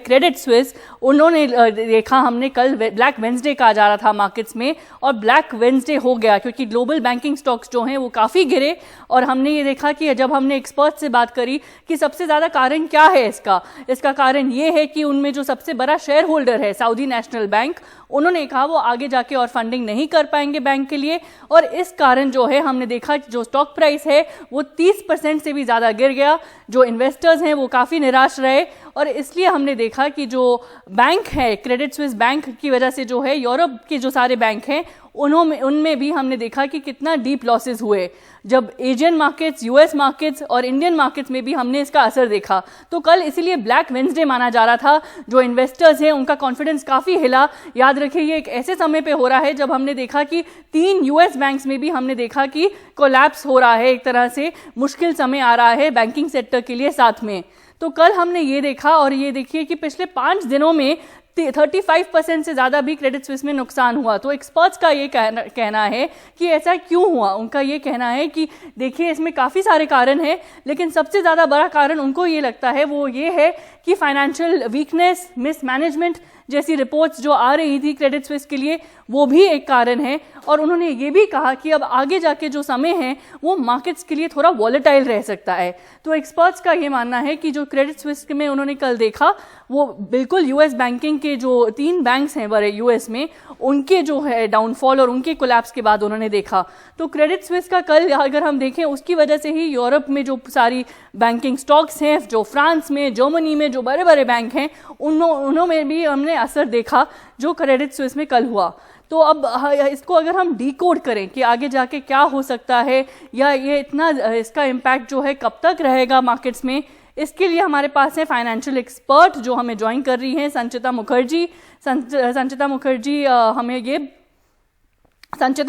Credit Suisse, उन्होंने देखा हमने कल ब्लैक वेंसडे कहा जा रहा था मार्केट्स में, और ब्लैक वेंसडे हो गया क्योंकि ग्लोबल बैंकिंग स्टॉक्स जो हैं वो काफ़ी गिरे। और हमने ये देखा कि जब हमने एक्सपर्ट से बात करी कि सबसे ज़्यादा कारण क्या है इसका कारण ये है कि उनमें जो सबसे बड़ा शेयर होल्डर है सऊदी नेशनल बैंक, उन्होंने कहा वो आगे जाके और फंडिंग नहीं कर पाएंगे बैंक के लिए, और इस कारण जो है हमने देखा जो स्टॉक प्राइस है वो 30% से भी ज़्यादा गिर गया। जो इन्वेस्टर्स हैं वो काफ़ी निराश रहे, और इसलिए हमने देखा कि जो बैंक है क्रेडिट स्विस बैंक की वजह से जो है यूरोप के जो सारे बैंक हैं उनमें भी हमने देखा कि कितना डीप लॉसेस हुए। जब एशियन मार्केट्स, यूएस मार्केट्स और इंडियन मार्केट्स में भी हमने इसका असर देखा। तो कल इसीलिए ब्लैक वेंसडे माना जा रहा था। जो इन्वेस्टर्स हैं उनका कॉन्फिडेंस काफ़ी हिला। याद रखिए ये एक ऐसे समय पे हो रहा है जब हमने देखा कि 3 यूएस बैंक्स में भी हमने देखा कि कोलैप्स हो रहा है, एक तरह से मुश्किल समय आ रहा है बैंकिंग सेक्टर के लिए साथ में। तो कल हमने ये देखा, और ये देखिए कि पिछले 5 दिनों में 35% से ज़्यादा भी क्रेडिट स्विस में नुकसान हुआ। तो एक्सपर्ट्स का ये कहना है कि ऐसा क्यों हुआ। उनका ये कहना है कि देखिए इसमें काफ़ी सारे कारण हैं, लेकिन सबसे ज़्यादा बड़ा कारण उनको ये लगता है वो ये है कि फाइनेंशियल वीकनेस, मिसमैनेजमेंट जैसी रिपोर्ट्स जो आ रही थी क्रेडिट स्विस के लिए, वो भी एक कारण है। और उन्होंने ये भी कहा कि अब आगे जाके जो समय है वो मार्केट्स के लिए थोड़ा वॉलेटाइल रह सकता है। तो एक्सपर्ट्स का ये मानना है कि जो क्रेडिट स्विस में उन्होंने कल देखा वो बिल्कुल यूएस बैंकिंग के जो 3 बैंक्स हैं बड़े यूएस में, उनके जो है डाउनफॉल और उनके कोलैप्स के बाद उन्होंने देखा। तो क्रेडिट स्विस का कल अगर हम देखें उसकी वजह से ही यूरोप में जो सारी बैंकिंग स्टॉक्स हैं, जो फ्रांस में, जर्मनी में जो बड़े बड़े बैंक हैं, उनमें भी हमने असर देखा जो क्रेडिट स्विस में कल हुआ। तो अब इसको अगर हम डिकोड करें कि आगे जाके क्या हो सकता है, या ये इतना इसका इम्पैक्ट जो है कब तक रहेगा मार्केट्स में, इसके लिए हमारे पास है फाइनेंशियल एक्सपर्ट जो हमें ज्वाइन कर रही हैं, संचिता मुखर्जी। संचिता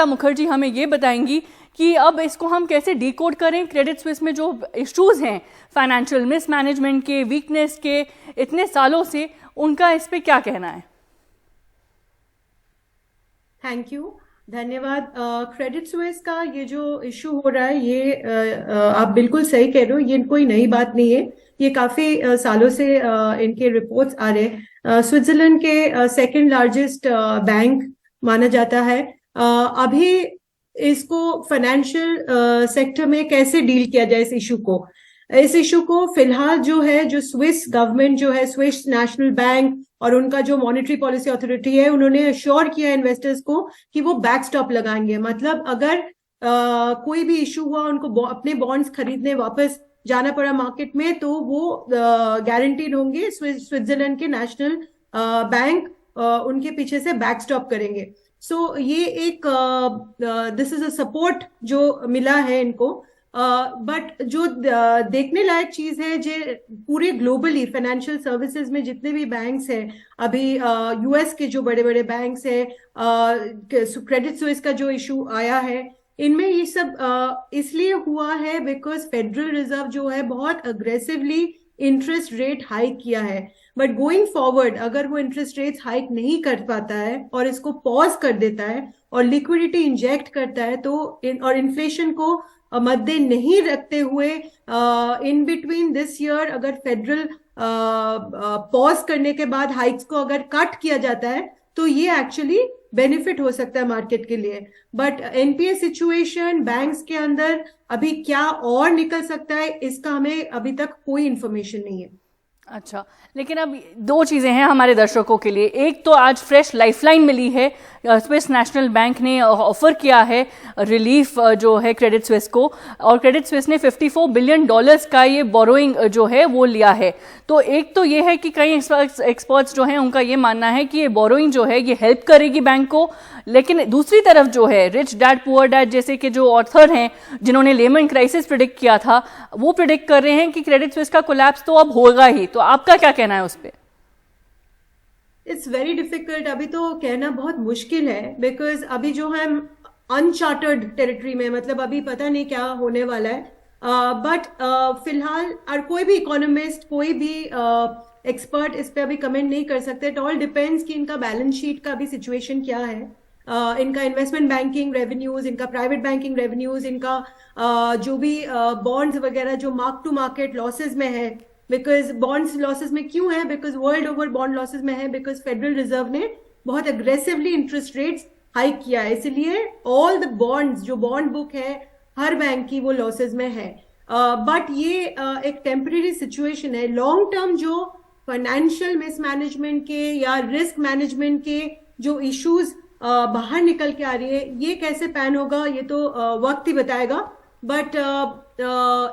मुखर्जी हमें ये बताएंगी कि अब इसको हम कैसे डिकोड करें। क्रेडिट स्विस में जो इश्यूज हैं फाइनेंशियल मिसमैनेजमेंट के, वीकनेस के, इतने सालों से, उनका इस पे क्या कहना है। थैंक यू, धन्यवाद। क्रेडिट स्विस का ये जो इशू हो रहा है ये आप बिल्कुल सही कह रहे हो, ये कोई नई बात नहीं है। ये काफी सालों से इनके रिपोर्ट्स आ रहे हैं। स्विट्जरलैंड के सेकंड लार्जेस्ट बैंक माना जाता है। अभी इसको फाइनेंशियल सेक्टर में कैसे डील किया जाए इस इशू को फिलहाल जो है, जो स्विस गवर्नमेंट जो है, स्विस नेशनल बैंक और उनका जो मॉनेटरी पॉलिसी अथॉरिटी है, उन्होंने अश्योर किया इन्वेस्टर्स को कि वो बैकस्टॉप लगाएंगे। मतलब अगर कोई भी इशू हुआ, उनको अपने बॉन्ड्स खरीदने वापस जाना पड़ा मार्केट में, तो वो गारंटीड होंगे। स्विट्जरलैंड के नेशनल बैंक उनके पीछे से बैकस्टॉप करेंगे। सो ये एक दिस इज अ सपोर्ट जो मिला है इनको। बट जो देखने लायक चीज है, जो पूरे ग्लोबली फाइनेंशियल सर्विसेज में जितने भी बैंक्स हैं, अभी यूएस के जो बड़े बड़े बैंक्स हैं, क्रेडिट स्विस का जो इशू आया है, इनमें ये सब इसलिए हुआ है बिकॉज फेडरल रिजर्व जो है बहुत अग्रेसिवली इंटरेस्ट रेट हाइक किया है। बट गोइंग फॉरवर्ड अगर वो इंटरेस्ट रेट्स हाइक नहीं कर पाता है और इसको पॉज कर देता है और लिक्विडिटी इंजेक्ट करता है, तो और इन्फ्लेशन को मद्दे नहीं रखते हुए इन बिटवीन दिस ईयर अगर फेडरल पॉज करने के बाद हाइक्स को अगर कट किया जाता है, तो ये एक्चुअली बेनिफिट हो सकता है मार्केट के लिए। बट एनपीए सिचुएशन बैंक्स के अंदर अभी क्या और निकल सकता है, इसका हमें अभी तक कोई इंफॉर्मेशन नहीं है। अच्छा, लेकिन अब 2 चीज़ें हैं हमारे दर्शकों के लिए। एक तो आज फ्रेश लाइफलाइन मिली है, स्विस नेशनल बैंक ने ऑफर किया है रिलीफ जो है क्रेडिट स्विस को, और क्रेडिट स्विस ने $54 बिलियन का ये बोरोइंग जो है वो लिया है। तो एक तो ये है कि कई एक्सपर्ट्स जो हैं उनका ये मानना है कि ये बोरोइंग जो है ये हेल्प करेगी बैंक को, लेकिन दूसरी तरफ जो है रिच डैड पुअर डैड जैसे कि जो ऑथर हैं जिन्होंने लेमन क्राइसिस प्रिडिक्ट किया था, वो प्रिडिक्ट कर रहे हैं कि क्रेडिट स्विस का कोलैप्स तो अब होगा ही। तो आपका क्या कहना है उस पर? इट्स वेरी डिफिकल्ट, अभी तो कहना बहुत मुश्किल है, बिकॉज अभी जो है अनचार्टर्ड टेरिटरी में, मतलब अभी पता नहीं क्या होने वाला है। बट फिलहाल और कोई भी इकोनॉमिस्ट, कोई भी एक्सपर्ट इस पे अभी कमेंट नहीं कर सकते। इट ऑल डिपेंड्स कि इनका बैलेंस शीट का अभी सिचुएशन क्या है, इनका इन्वेस्टमेंट बैंकिंग रेवेन्यूज, इनका प्राइवेट बैंकिंग रेवेन्यूज, इनका जो भी बॉन्ड्स वगैरह जो मार्क टू मार्केट लॉसेज में है, बिकॉज बॉन्ड्स लॉसेस में क्यों है, because world over bond losses में है, बिकॉज फेडरल रिजर्व ने बहुत अग्रेसिवली इंटरेस्ट रेट्स हाइक किया है, इसलिए ऑल द बॉन्ड्स जो बॉन्ड बुक है हर बैंक की वो लॉसेस में है। बट ये एक टेम्परेरी सिचुएशन है। लॉन्ग टर्म जो फाइनेंशियल मिसमैनेजमेंट के या रिस्क मैनेजमेंट के जो इश्यूज बाहर निकल के आ रही है, ये कैसे पैन होगा ये तो वक्त ही बताएगा। बट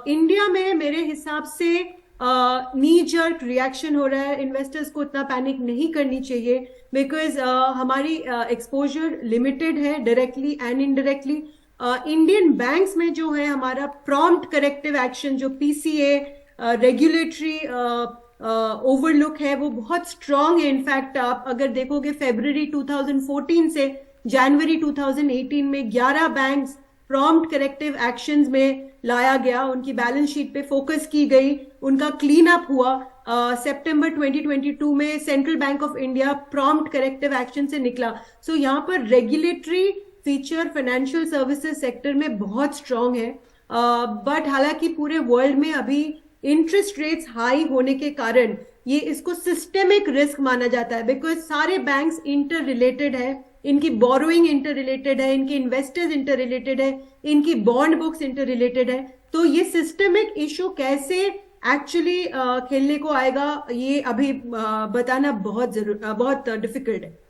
इंडिया में मेरे हिसाब से नी जर्क रिएक्शन हो रहा है, इन्वेस्टर्स को इतना पैनिक नहीं करनी चाहिए, बिकॉज हमारी एक्सपोजर लिमिटेड है directly and indirectly. Indian banks में जो है हमारा प्रॉम्प्ट करेक्टिव एक्शन जो पीसीए रेगुलेटरी ओवरलुक है वो बहुत स्ट्रांग है। इनफैक्ट आप अगर देखोगे फरवरी 2014 से जनवरी 2018 में 11 बैंक्स प्रॉम्प्ट करेक्टिव एक्शंस में लाया गया, उनकी बैलेंस शीट पे फोकस की गई, उनका क्लीन अप हुआ। सितंबर 2022 में central bank of India prompt corrective action से निकला। सो यहाँ पर regulatory feature financial services sector में बहुत स्ट्रांग है। बट हालांकि पूरे वर्ल्ड में अभी इंटरेस्ट रेट्स हाई होने के कारण ये इसको सिस्टेमिक रिस्क माना जाता है, बिकॉज सारे बैंक्स इंटर रिलेटेड है, इनकी बोरोइंग इंटर रिलेटेड है, इनके इन्वेस्टर्स इंटर रिलेटेड है, इनकी बॉन्ड बुक्स इंटर रिलेटेड है। तो ये सिस्टेमिक इशू कैसे एक्चुअली खेलने को आएगा ये अभी बताना बहुत डिफिकल्ट है।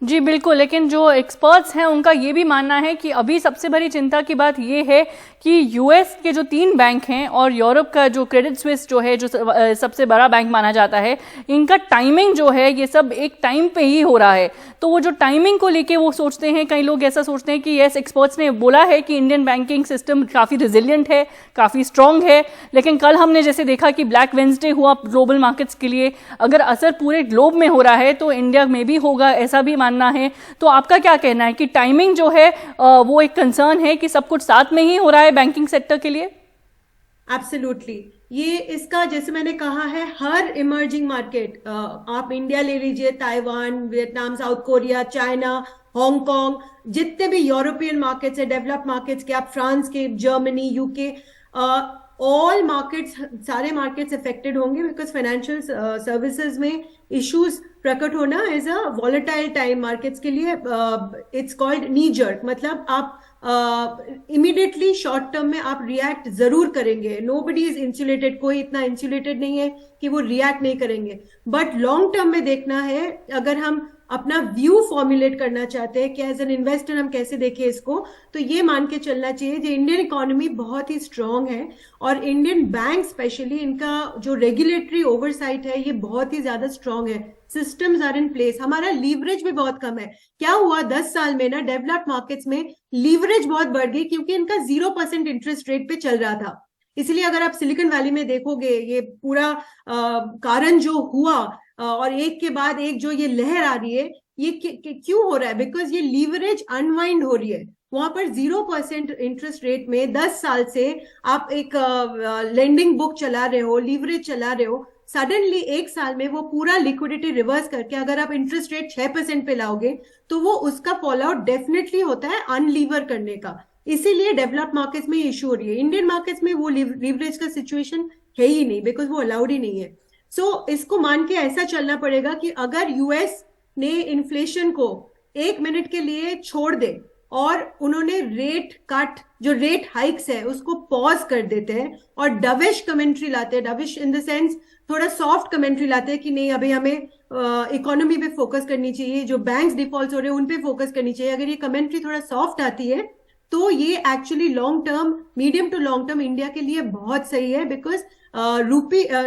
जी बिल्कुल, लेकिन जो एक्सपर्ट्स हैं उनका ये भी मानना है कि अभी सबसे बड़ी चिंता की बात ये है कि यूएस के जो 3 बैंक हैं और यूरोप का जो क्रेडिट स्विस जो है जो सबसे बड़ा बैंक माना जाता है, इनका टाइमिंग जो है ये सब एक टाइम पे ही हो रहा है। तो वो जो टाइमिंग को लेके वो सोचते हैं, कई लोग ऐसा सोचते हैं कि यस, एक्सपर्ट्स ने बोला है कि इंडियन बैंकिंग सिस्टम काफ़ी रिजिलियंट है, काफ़ी स्ट्रांग है, लेकिन कल हमने जैसे देखा कि ब्लैक वेंसडे हुआ ग्लोबल मार्केट्स के लिए, अगर असर पूरे ग्लोब में हो रहा है तो इंडिया में भी होगा, ऐसा भी मानना है। तो आपका क्या कहना है कि टाइमिंग जो है वो एक कंसर्न है कि सब कुछ साथ में ही हो रहा है बैंकिंग सेक्टर के लिए? एब्सोल्युटली, ये इसका जैसे मैंने कहा है हर इमर्जिंग मार्केट, आप इंडिया ले लीजिए, Taiwan, Vietnam, south Korea, China, Hong Kong, जितने भी यूरोपियन मार्केट्स है, डेवलप्ड मार्केट्स के, आप फ्रांस के, जर्मनी, यूके, ऑल मार्केट्स, सारे मार्केट्स अफेक्टेड होंगे, बिकॉज फाइनेंशियल सर्विसेज में इश्यूज प्रकट होना is a volatile time markets के लिए। इट्स कॉल्ड नी जर्क, मतलब आप इमीडिएटली शॉर्ट टर्म में आप रिएक्ट जरूर करेंगे, नोबडी इज इंसुलेटेड, कोई इतना इंसुलेटेड नहीं है कि वो रिएक्ट नहीं करेंगे। बट लॉन्ग टर्म में देखना है, अगर हम अपना व्यू फॉर्मुलेट करना चाहते हैं कि एज एन इन्वेस्टर हम कैसे देखें इसको, तो ये मान के चलना चाहिए कि इंडियन इकोनॉमी बहुत ही स्ट्रांग है और इंडियन बैंक स्पेशली इनका जो रेगुलेटरी ओवरसाइट है ये बहुत ही ज्यादा स्ट्रांग है, सिस्टम्स आर इन प्लेस, हमारा लीवरेज भी बहुत कम है। क्या हुआ 10 साल में ना, डेवलप्ड मार्केट्स में लीवरेज बहुत बढ़ गई क्योंकि इनका 0% इंटरेस्ट रेट पे चल रहा था। इसलिए अगर आप सिलिकॉन वैली में देखोगे ये पूरा कारण जो हुआ और एक के बाद एक जो ये लहर आ रही है, ये क्यों हो रहा है? बिकॉज ये लीवरेज अनवाइंड हो रही है। वहां पर 0% इंटरेस्ट रेट में 10 साल से आप एक लेंडिंग बुक चला रहे हो, लीवरेज चला रहे हो, सडनली एक साल में वो पूरा लिक्विडिटी रिवर्स करके अगर आप इंटरेस्ट रेट 6% पे लाओगे तो वो उसका फॉल आउट डेफिनेटली होता है अनलीवर करने का। इसीलिए डेवलप्ड मार्केट्स में इशू हो रही है। इंडियन मार्केट्स में वो लीवरेज का सिचुएशन है ही नहीं, बिकॉज वो अलाउड ही नहीं है। सो इसको मान के ऐसा चलना पड़ेगा कि अगर यूएस ने इन्फ्लेशन को 1 मिनट के लिए छोड़ दे और उन्होंने रेट कट, जो रेट हाइक्स है उसको पॉज कर देते हैं और डविश कमेंट्री लाते हैं, डविश इन द सेंस थोड़ा सॉफ्ट कमेंट्री लाते हैं कि नहीं अभी हमें इकोनॉमी पे फोकस करनी चाहिए, जो बैंक्स डिफॉल्ट हो रहे हैं उन पे फोकस करनी चाहिए, अगर ये कमेंट्री थोड़ा सॉफ्ट आती है तो ये actually long term, medium to long term India के लिए बहुत सही है, बिकॉज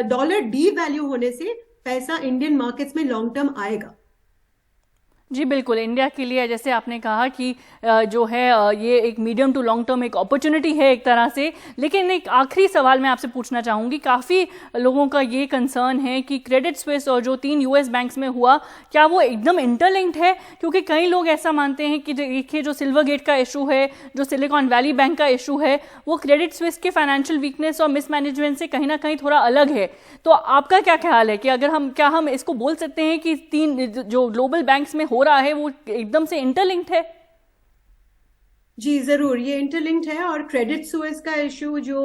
डॉलर डी वैल्यू होने से पैसा इंडियन मार्केट्स में लॉन्ग टर्म आएगा। जी बिल्कुल, इंडिया के लिए जैसे आपने कहा कि जो है ये एक मीडियम टू लॉन्ग टर्म एक अपॉर्चुनिटी है एक तरह से। लेकिन एक आखिरी सवाल मैं आपसे पूछना चाहूँगी, काफ़ी लोगों का ये कंसर्न है कि क्रेडिट स्विस और जो 3 यूएस बैंक्स में हुआ, क्या वो एकदम इंटरलिंक्ड है? क्योंकि कई लोग ऐसा मानते हैं कि देखिए जो सिल्वर गेट का इशू है, जो सिलिकॉन वैली बैंक का इशू है, वो क्रेडिट स्विस के फाइनेंशियल वीकनेस और मिसमैनेजमेंट से कहीं ना कहीं थोड़ा अलग है। तो आपका क्या ख्याल है कि अगर हम इसको बोल सकते हैं कि 3 जो ग्लोबल बैंक्स में हो रहा है वो एकदम से इंटरलिंक्ड है? जी जरूर, ये इंटरलिंक्ड है। और क्रेडिट स्विस का इशू जो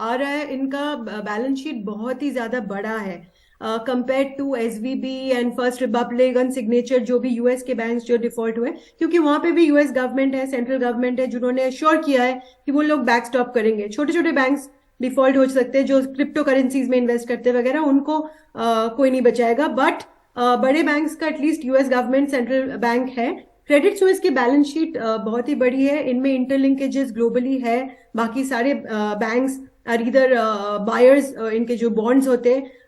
आ रहा है, इनका बैलेंस शीट बहुत ही ज्यादा बड़ा है compare to SVB and first republic and signature, जो भी यूएस के बैंक्स जो डिफॉल्ट हुए, क्योंकि वहां पे भी यूएस गवर्नमेंट है, सेंट्रल गवर्नमेंट है, जिन्होंने अश्योर किया है कि वो लोग बैक स्टॉप करेंगे। छोटे छोटे बैंक्स डिफॉल्ट हो सकते हैं, जो क्रिप्टो करेंसीज में इन्वेस्ट करते वगैरह, उनको कोई नहीं बचाएगा, बट बड़े बैंक्स का at least US government central bank है। क्रेडिट स्विस की बैलेंस शीट बहुत ही बड़ी है, इनमें इंटरलिंकेजेस ग्लोबली है, बाकी सारे बैंक्स आर इधर बायर्स, इनके जो बॉन्ड्स होते हैं,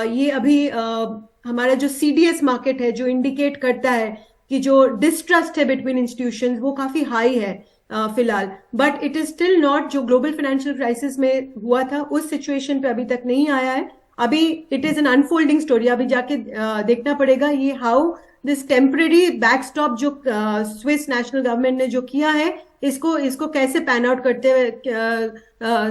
ये अभी हमारा जो सीडीएस मार्केट है, जो इंडिकेट करता है कि जो डिस्ट्रस्ट है बिटवीन इंस्टीट्यूशंस, वो काफी हाई है फिलहाल, but it is still not जो ग्लोबल फाइनेंशियल क्राइसिस में हुआ था उस सिचुएशन पे अभी तक नहीं आया है। अभी it is an unfolding story, अभी जाके देखना पड़ेगा ये हाउ दिस टेम्पररी बैकस्टॉप जो स्विस नेशनल गवर्नमेंट ने जो किया है, इसको कैसे पैन आउट करते हुए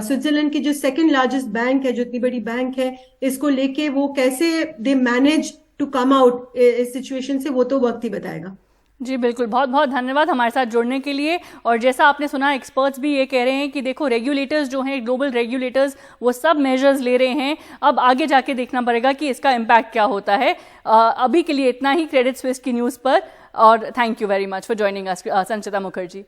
स्विट्जरलैंड की जो सेकंड लार्जेस्ट बैंक है, जो इतनी बड़ी बैंक है, इसको लेके वो कैसे they manage to come out इस सिचुएशन से, वो तो वक्त ही बताएगा। जी बिल्कुल, बहुत बहुत धन्यवाद हमारे साथ जुड़ने के लिए। और जैसा आपने सुना, एक्सपर्ट्स भी ये कह रहे हैं कि देखो रेगुलेटर्स जो हैं, ग्लोबल रेगुलेटर्स, वो सब मेजर्स ले रहे हैं, अब आगे जाके देखना पड़ेगा कि इसका इम्पैक्ट क्या होता है। अभी के लिए इतना ही क्रेडिट स्विस की न्यूज़ पर, और thank you very much for joining us Sanchita Mukherjee.